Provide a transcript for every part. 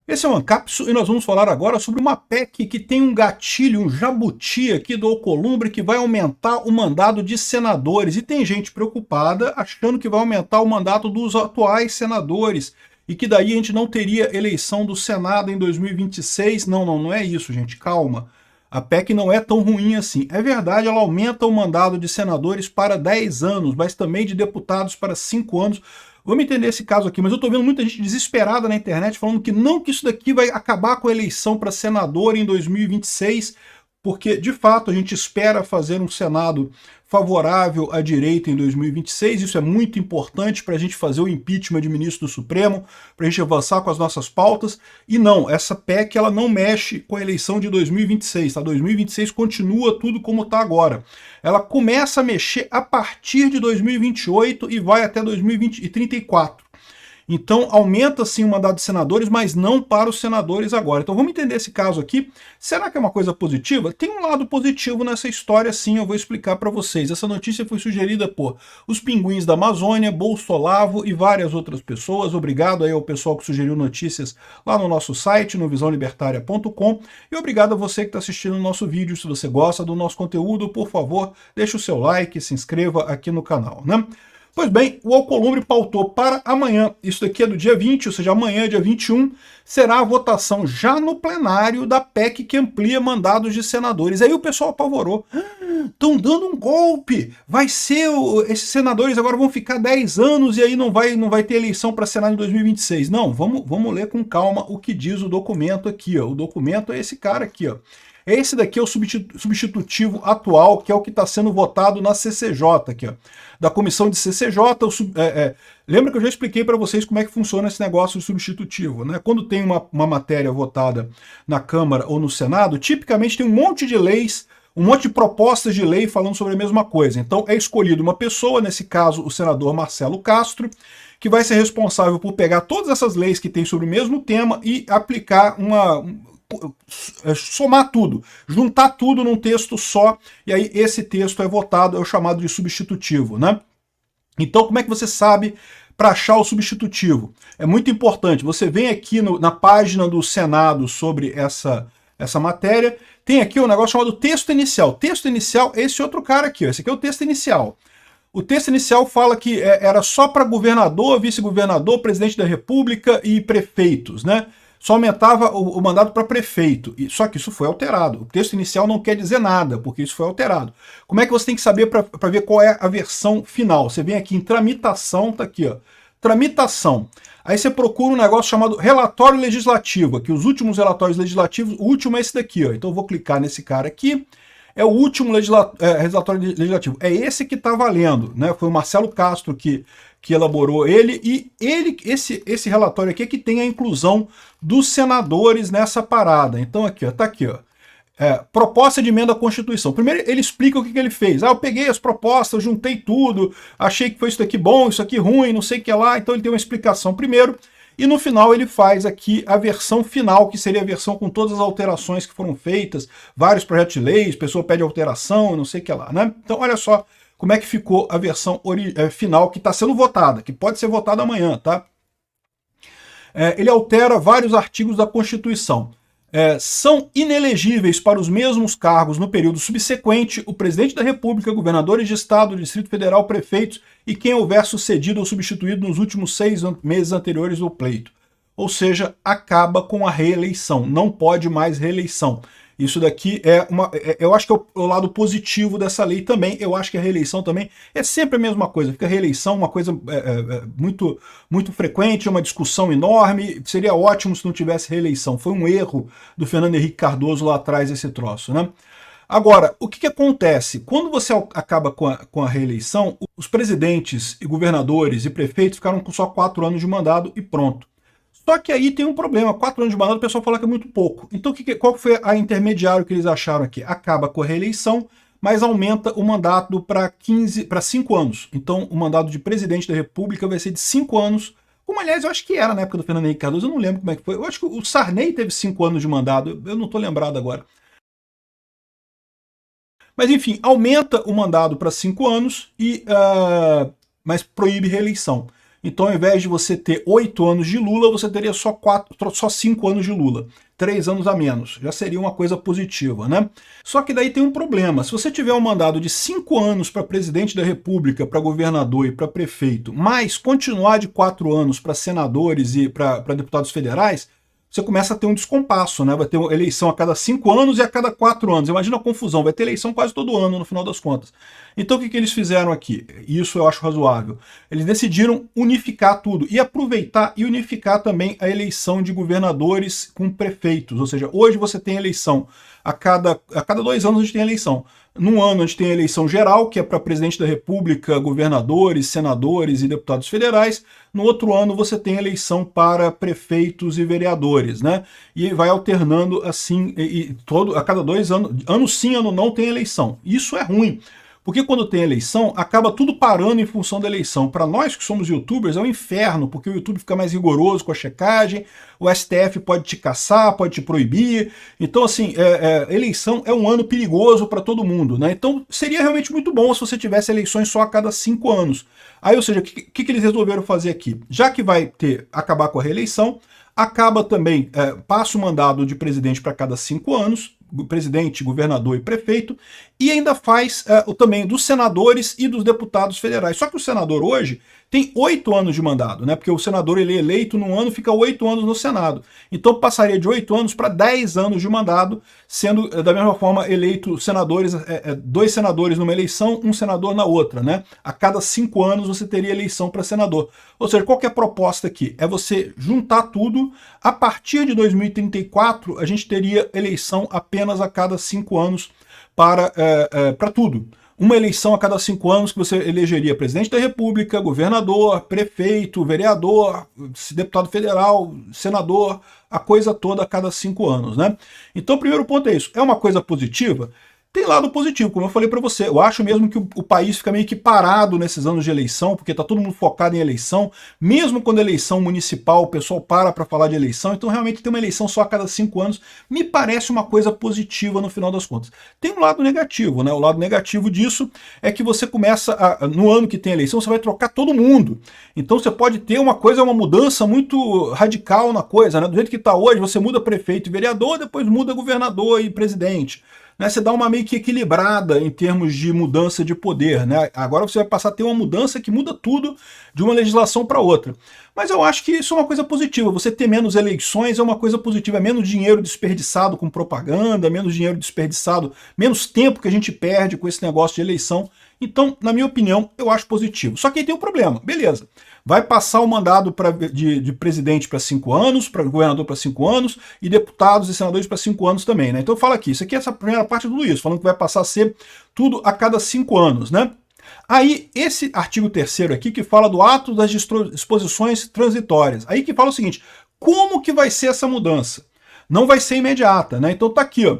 Esse é o Ancapsu e nós vamos falar agora sobre uma PEC que tem um gatilho, um jabuti aqui do Alcolumbre que vai aumentar o mandato de senadores. E tem gente preocupada achando que vai aumentar o mandato dos atuais senadores e que daí a gente não teria eleição do Senado em 2026. Não é isso, gente, calma. A PEC não é tão ruim assim. É verdade, ela aumenta o mandato de senadores para 10 anos, mas também de deputados para 5 anos. Vamos entender esse caso aqui, mas eu estou vendo muita gente desesperada na internet falando que isso daqui vai acabar com a eleição para senador em 2026, porque, de fato, a gente espera fazer um Senado favorável à direita em 2026, isso é muito importante para a gente fazer o impeachment de ministro do Supremo, para a gente avançar com as nossas pautas, e não, essa PEC ela não mexe com a eleição de 2026, tá? 2026 continua tudo como está agora. Ela começa a mexer a partir de 2028 e vai até 2034. Então aumenta sim o mandato de senadores, mas não para os senadores agora. Então vamos entender esse caso aqui. Será que é uma coisa positiva? Tem um lado positivo nessa história sim, eu vou explicar para vocês. Essa notícia foi sugerida por os Pinguins da Amazônia, Bolsolavo e várias outras pessoas. Obrigado aí ao pessoal que sugeriu notícias lá no nosso site, no visãolibertaria.com. E obrigado a você que está assistindo o nosso vídeo. Se você gosta do nosso conteúdo, por favor, deixe o seu like, se inscreva aqui no canal, né? Pois bem, o Alcolumbre pautou para amanhã, isso daqui é do dia 20, ou seja, amanhã, dia 21, será a votação já no plenário da PEC que amplia mandados de senadores. Aí o pessoal apavorou. Estão dando um golpe, vai ser, esses senadores agora vão ficar 10 anos e aí não vai ter eleição para Senado em 2026. Não, vamos ler com calma o que diz o documento aqui. Ó. O documento é esse cara aqui, ó. Esse daqui é o substitutivo atual, que é o que está sendo votado na CCJ, aqui, ó, da comissão de CCJ. Lembra que eu já expliquei para vocês como é que funciona esse negócio de substitutivo, né? Quando tem uma matéria votada na Câmara ou no Senado, tipicamente tem um monte de leis, um monte de propostas de lei falando sobre a mesma coisa. Então é escolhido uma pessoa, nesse caso o senador Marcelo Castro, que vai ser responsável por pegar todas essas leis que tem sobre o mesmo tema e aplicar somar tudo, juntar tudo num texto só, e aí esse texto é votado, é o chamado de substitutivo, né? Então como é que você sabe para achar o substitutivo? É muito importante, você vem aqui na página do Senado sobre essa matéria, tem aqui um negócio chamado texto inicial. Texto inicial é esse outro cara aqui, ó. Esse aqui é o texto inicial. O texto inicial fala que era só para governador, vice-governador, presidente da República e prefeitos, né? Só aumentava o mandato para prefeito. Só que isso foi alterado. O texto inicial não quer dizer nada, porque isso foi alterado. Como é que você tem que saber para ver qual é a versão final? Você vem aqui em tramitação, tá aqui, ó. Tramitação. Aí você procura um negócio chamado relatório legislativo. Aqui os últimos relatórios legislativos, o último é esse daqui, ó. Então eu vou clicar nesse cara aqui. É o último relatório legislativo. É esse que está valendo, né? Foi o Marcelo Castro que elaborou ele, e esse relatório aqui é que tem a inclusão dos senadores nessa parada. Então aqui, ó, tá aqui, ó. Proposta de emenda à Constituição. Primeiro ele explica o que ele fez. Eu peguei as propostas, juntei tudo, achei que foi isso aqui bom, isso aqui ruim, não sei o que lá. Então ele tem uma explicação primeiro. E no final ele faz aqui a versão final, que seria a versão com todas as alterações que foram feitas, vários projetos de leis, pessoa pede alteração, não sei o que lá, né? Então olha só como é que ficou a versão final que está sendo votada, que pode ser votada amanhã, tá? Ele altera vários artigos da Constituição. São inelegíveis para os mesmos cargos no período subsequente o presidente da República, governadores de estado, Distrito Federal, prefeitos e quem houver sucedido ou substituído nos últimos 6 meses anteriores ao pleito. Ou seja, acaba com a reeleição, não pode mais reeleição. Isso daqui eu acho que é o lado positivo dessa lei também. Eu acho que a reeleição também é sempre a mesma coisa. Fica a reeleição uma coisa muito, muito frequente, uma discussão enorme. Seria ótimo se não tivesse reeleição. Foi um erro do Fernando Henrique Cardoso lá atrás esse troço, né? Agora, o que acontece? Quando você acaba com a reeleição, os presidentes e governadores e prefeitos ficaram com só 4 anos de mandato e pronto. Só que aí tem um problema, 4 anos de mandato o pessoal fala que é muito pouco. Então qual foi a intermediário que eles acharam aqui? Acaba com a reeleição, mas aumenta o mandato para 5 anos. Então o mandato de presidente da República vai ser de 5 anos, como aliás eu acho que era na época do Fernando Henrique Cardoso, eu não lembro como é que foi. Eu acho que o Sarney teve 5 anos de mandato, eu não estou lembrado agora. Mas enfim, aumenta o mandato para 5 anos, mas proíbe reeleição. Então, ao invés de você ter 8 anos de Lula, você teria só 5 anos de Lula. 3 anos a menos. Já seria uma coisa positiva, né? Só que daí tem um problema. Se você tiver um mandado de 5 anos para presidente da República, para governador e para prefeito, mas continuar de 4 anos para senadores e para deputados federais, você começa a ter um descompasso, né? Vai ter uma eleição a cada 5 anos e a cada 4 anos. Imagina a confusão, vai ter eleição quase todo ano, no final das contas. Então o que eles fizeram aqui? Isso eu acho razoável. Eles decidiram unificar tudo e aproveitar e unificar também a eleição de governadores com prefeitos. Ou seja, hoje você tem eleição a cada 2 anos a gente tem eleição. Num ano a gente tem a eleição geral, que é para presidente da República, governadores, senadores e deputados federais. No outro ano você tem eleição para prefeitos e vereadores, né? E vai alternando assim, a cada 2 anos, ano sim, ano não, tem eleição. Isso é ruim. Porque quando tem eleição, acaba tudo parando em função da eleição. Para nós que somos youtubers é um inferno, porque o YouTube fica mais rigoroso com a checagem, o STF pode te caçar, pode te proibir. Então, assim, eleição é um ano perigoso para todo mundo, né? Então, seria realmente muito bom se você tivesse eleições só a cada 5 anos. Aí, ou seja, o que eles resolveram fazer aqui? Já que vai acabar com a reeleição, acaba também, passa o mandado de presidente para cada 5 anos, presidente, governador e prefeito, e ainda faz também dos senadores e dos deputados federais. Só que o senador hoje tem 8 anos de mandado, né? Porque o senador ele é eleito num ano, fica 8 anos no Senado. Então passaria de 8 anos para 10 anos de mandado, sendo da mesma forma eleito senadores, 2 senadores numa eleição, um senador na outra, né? A cada 5 anos você teria eleição para senador. Ou seja, qual que é a proposta aqui? É você juntar tudo. A partir de 2034 a gente teria eleição apenas a cada 5 anos para tudo. Uma eleição a cada 5 anos que você elegeria presidente da República, governador, prefeito, vereador, deputado federal, senador, a coisa toda a cada 5 anos, né? Então o primeiro ponto é isso. É uma coisa positiva? Tem lado positivo, como eu falei para você. Eu acho mesmo que o país fica meio que parado nesses anos de eleição, porque está todo mundo focado em eleição. Mesmo quando é eleição municipal, o pessoal para falar de eleição. Então realmente ter uma eleição só a cada 5 anos me parece uma coisa positiva no final das contas. Tem um lado negativo, né? O lado negativo disso é que você começa, no ano que tem eleição, você vai trocar todo mundo. Então você pode ter uma mudança muito radical na coisa, né? Do jeito que está hoje, você muda prefeito e vereador, depois muda governador e presidente. Né, você dá uma meio que equilibrada em termos de mudança de poder, né? Agora você vai passar a ter uma mudança que muda tudo de uma legislação para outra. Mas eu acho que isso é uma coisa positiva. Você ter menos eleições é uma coisa positiva. É menos dinheiro desperdiçado com propaganda, menos dinheiro desperdiçado, menos tempo que a gente perde com esse negócio de eleição. Então, na minha opinião, eu acho positivo. Só que aí tem um problema. Beleza. Vai passar o mandado de presidente para 5 anos, para governador para 5 anos, e deputados e senadores para 5 anos também, né? Então fala aqui, isso aqui é essa primeira parte do Luiz, falando que vai passar a ser tudo a cada 5 anos, né? Aí, esse artigo 3º aqui, que fala do ato das disposições transitórias, aí que fala o seguinte, como que vai ser essa mudança? Não vai ser imediata, né? Então tá aqui, ó.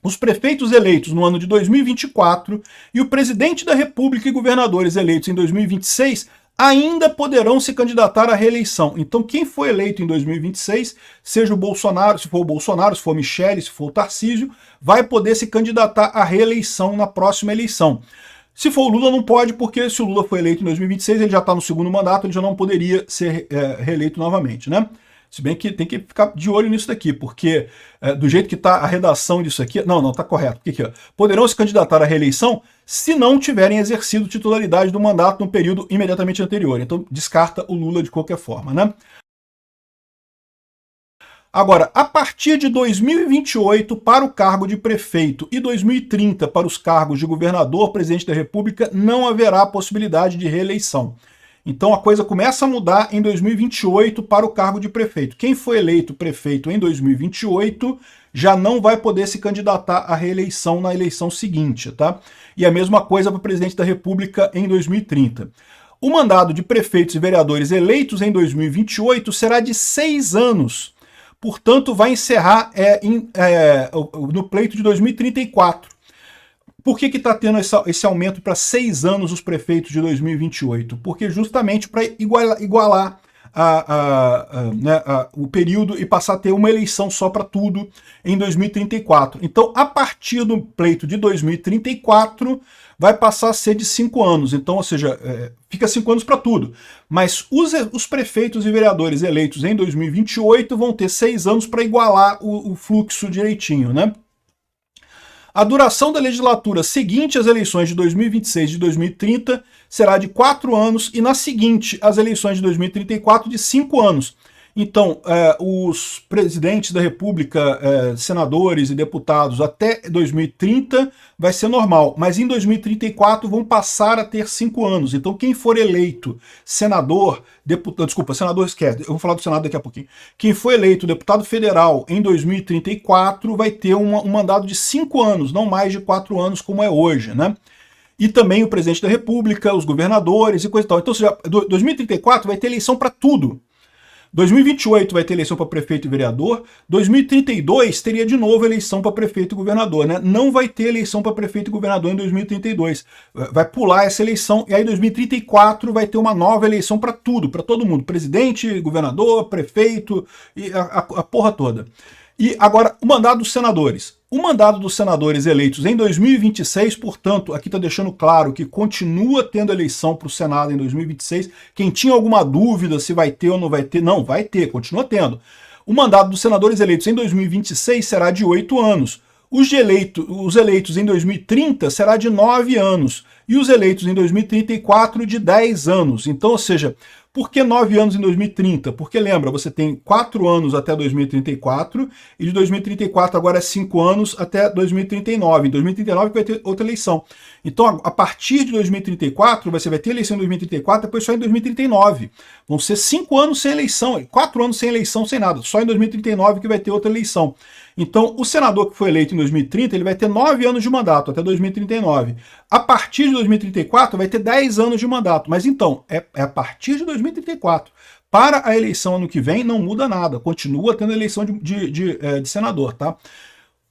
Os prefeitos eleitos no ano de 2024 e o presidente da República e governadores eleitos em 2026 ainda poderão se candidatar à reeleição. Então quem foi eleito em 2026, seja o Bolsonaro, se for o Bolsonaro, se for Michele, se for o Tarcísio, vai poder se candidatar à reeleição na próxima eleição. Se for o Lula, não pode, porque se o Lula foi eleito em 2026, ele já está no segundo mandato, ele já não poderia ser reeleito novamente, né? Se bem que tem que ficar de olho nisso daqui, porque do jeito que está a redação disso aqui... Não, está correto. O que que é? Poderão se candidatar à reeleição se não tiverem exercido titularidade do mandato no período imediatamente anterior. Então descarta o Lula de qualquer forma, né? Agora, a partir de 2028 para o cargo de prefeito e 2030 para os cargos de governador, presidente da República, não haverá possibilidade de reeleição. Então a coisa começa a mudar em 2028 para o cargo de prefeito. Quem foi eleito prefeito em 2028 já não vai poder se candidatar à reeleição na eleição seguinte, tá? E a mesma coisa para o presidente da República em 2030. O mandado de prefeitos e vereadores eleitos em 2028 será de 6 anos. Portanto, vai encerrar no pleito de 2034. Por que está tendo esse aumento para 6 anos os prefeitos de 2028? Porque justamente para igualar o período e passar a ter uma eleição só para tudo em 2034. Então, a partir do pleito de 2034, vai passar a ser de 5 anos. Então, ou seja, fica 5 anos para tudo. Mas os prefeitos e vereadores eleitos em 2028 vão ter 6 anos para igualar o fluxo direitinho, né? A duração da legislatura seguinte às eleições de 2026 e de 2030 será de 4 anos e na seguinte, as eleições de 2034, de 5 anos. Então, os presidentes da República, senadores e deputados até 2030 vai ser normal, mas em 2034 vão passar a ter 5 anos. Então, quem for eleito senador, senador esquece, eu vou falar do Senado daqui a pouquinho. Quem for eleito deputado federal em 2034 vai ter um mandato de 5 anos, não mais de 4 anos como é hoje, né? E também o presidente da República, os governadores e coisa e tal. Então, 2034 vai ter eleição para tudo. 2028 vai ter eleição para prefeito e vereador, 2032 teria de novo eleição para prefeito e governador, né? Não vai ter eleição para prefeito e governador em 2032, vai pular essa eleição, e aí em 2034 vai ter uma nova eleição para tudo, para todo mundo, presidente, governador, prefeito, e a porra toda. E agora, o mandato dos senadores. O mandato dos senadores eleitos em 2026, portanto, aqui está deixando claro que continua tendo eleição para o Senado em 2026. Quem tinha alguma dúvida se vai ter ou não vai ter, não, vai ter, continua tendo. O mandato dos senadores eleitos em 2026 será de 8 anos. Os eleitos em 2030 será de 9 anos. E os eleitos em 2034 de 10 anos. Então, ou seja, por que 9 anos em 2030? Porque lembra, você tem 4 anos até 2034, e de 2034 agora é 5 anos até 2039. Em 2039 vai ter outra eleição. Então, a partir de 2034, você vai ter eleição em 2034, depois só em 2039. Vão ser 5 anos sem eleição, 4 anos sem eleição, sem nada. Só em 2039 que vai ter outra eleição. Então, o senador que foi eleito em 2030, ele vai ter 9 anos de mandato, até 2039. A partir de 2034, vai ter 10 anos de mandato. Mas então, é a partir de 2034. Para a eleição ano que vem, não muda nada. Continua tendo eleição de senador, tá?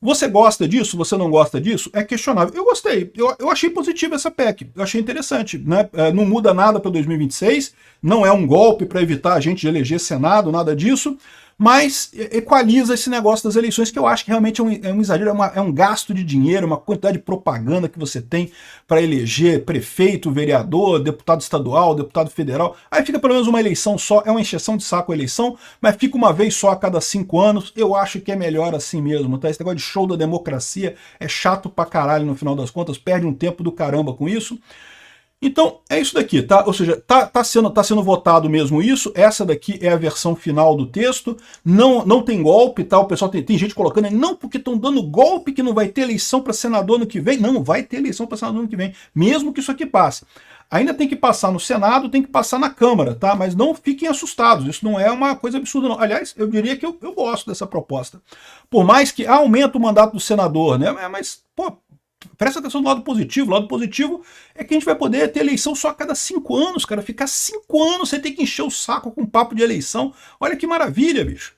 Você gosta disso? Você não gosta disso? É questionável. Eu gostei. Eu achei positiva essa PEC. Eu achei interessante, né? Não muda nada para 2026. Não é um golpe para evitar a gente de eleger Senado, nada disso. Mas equaliza esse negócio das eleições, que eu acho que realmente é um exagero, é um gasto de dinheiro, uma quantidade de propaganda que você tem para eleger prefeito, vereador, deputado estadual, deputado federal. Aí fica pelo menos uma eleição só, é uma encheção de saco a eleição, mas fica uma vez só a cada 5 anos. Eu acho que é melhor assim mesmo, tá? Esse negócio de show da democracia é chato pra caralho no final das contas, perde um tempo do caramba com isso. Então, é isso daqui, tá? Ou seja, tá sendo votado mesmo isso, essa daqui é a versão final do texto, não tem golpe, tá? O pessoal tem gente colocando aí, não, porque estão dando golpe que não vai ter eleição para senador no que vem. Não, vai ter eleição para senador no que vem, mesmo que isso aqui passe. Ainda tem que passar no Senado, tem que passar na Câmara, tá? Mas não fiquem assustados, isso não é uma coisa absurda, não. Aliás, eu diria que eu gosto dessa proposta. Por mais que aumenta o mandato do senador, né? Mas, pô, presta atenção do lado positivo. O lado positivo é que a gente vai poder ter eleição só a cada 5 anos, cara. Ficar 5 anos, você tem que encher o saco com papo de eleição. Olha que maravilha, bicho.